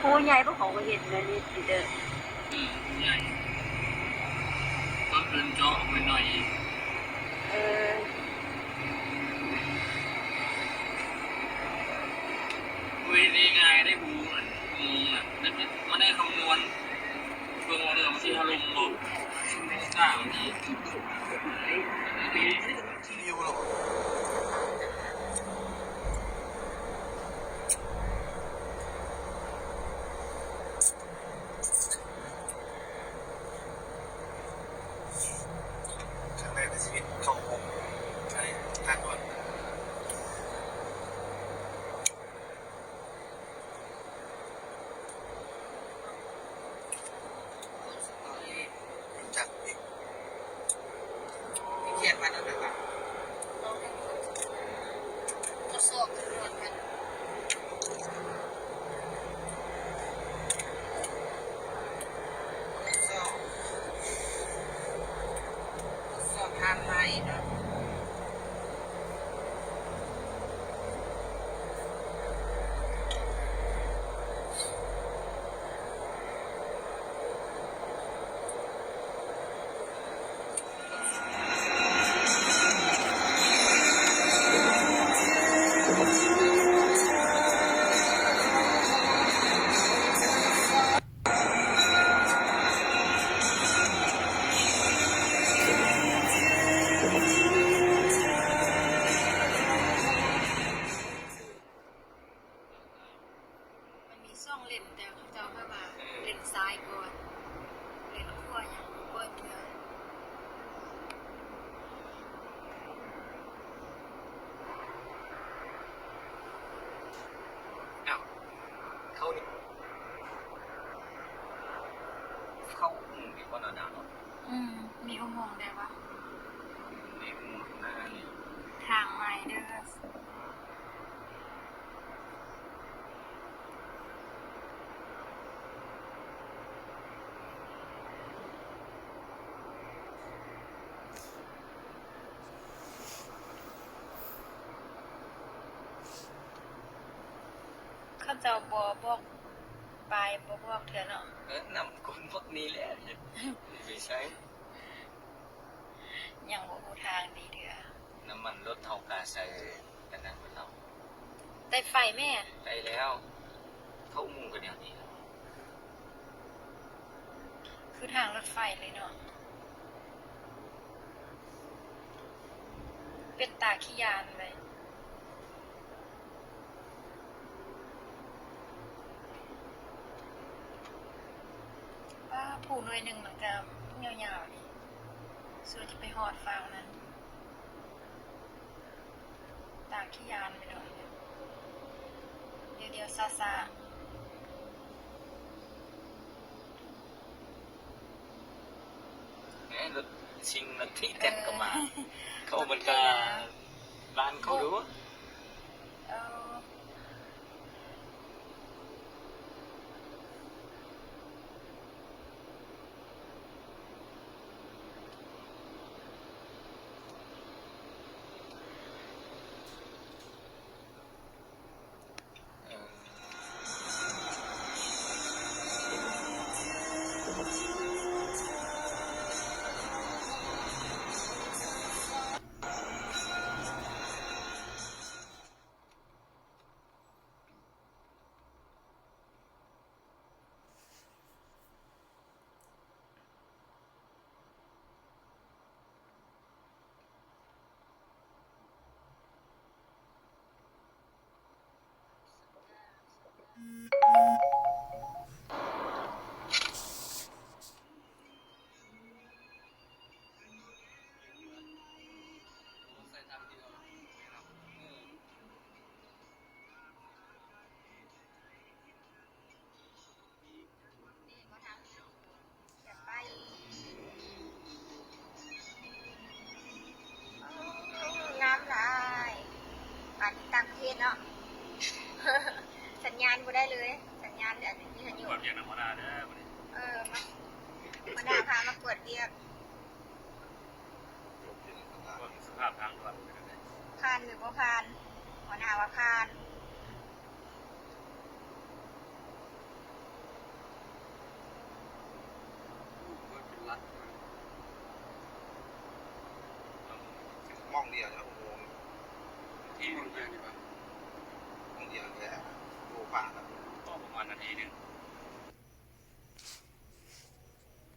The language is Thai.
โอ้ใหญ่พวกเขาก็เห็นเลยนี่สิเด้อใหญ่ก็เดินเจาะไปหน่อยเออเวทีง่ายได้บูงอ่ะไม่ได้คำนวณเบื้องเรื่องที่อารมณ์บอกต่างนี่อยู่หรอครั้งแรกในชีวิตเข้าคุกใช่ทางด่วนจากอีกเขียนมาแล้วนะครับทดสอบจำนวนกันสอบทางไหนนะมันมีซ่องเล่นแต่เขาจะเอามาเล่นซ้ายก่อนเล่นขั้วอย่างเปิ้ลเถื่ออ้าวเข้านี่เข้าอีกวันละนานเนาะ มีอุโมงค์ได้ปะ ในหมู่หน้าเนี่ย ทางใหม่เด้อเขาเจ้าบอกไปบอกเถื่อเนาะ นำคนพวกนี้แหละไม่ใช่ อย่างบ่ฮู้ทางดีเถื่อ น้ำมันรถเท่ากาใส่กันนั่นเรา ได้ไฟแม่ ได้แล้วเข้ามุงกันเดี๋ยวนี้ คือทางรถไฟเลยเนาะเป็นตาขี้ยานเลยว่าผู้หน่วยหนึ่งมันก็ยาวๆนี่ส่วนที่ไปหอดฟังนั้นตาขี้ยานไปหน่อยเดียวๆซาเนี่ยรถชิงรถที่แจ็คก็มา เข้ามันก็บ้านเขาดู เออน้ำลายป่านนี้ต่างประเทศเนาะ สัญญาณบ่ได้เลย สัญญาณอันนี้ฉันอยู่ กดอย่างน้ำมันได้เด้อ มาด่าพามากวดเรียก สภาพทางด่วน พานหรือบ่พานหัวหน้าว่าพาน มองเดียวนะอุโมงค์ ที่มันเยอะดีกว่า มองเดียวแค่ดูผ่านแล้ว ต่อประมาณนาทีหนึง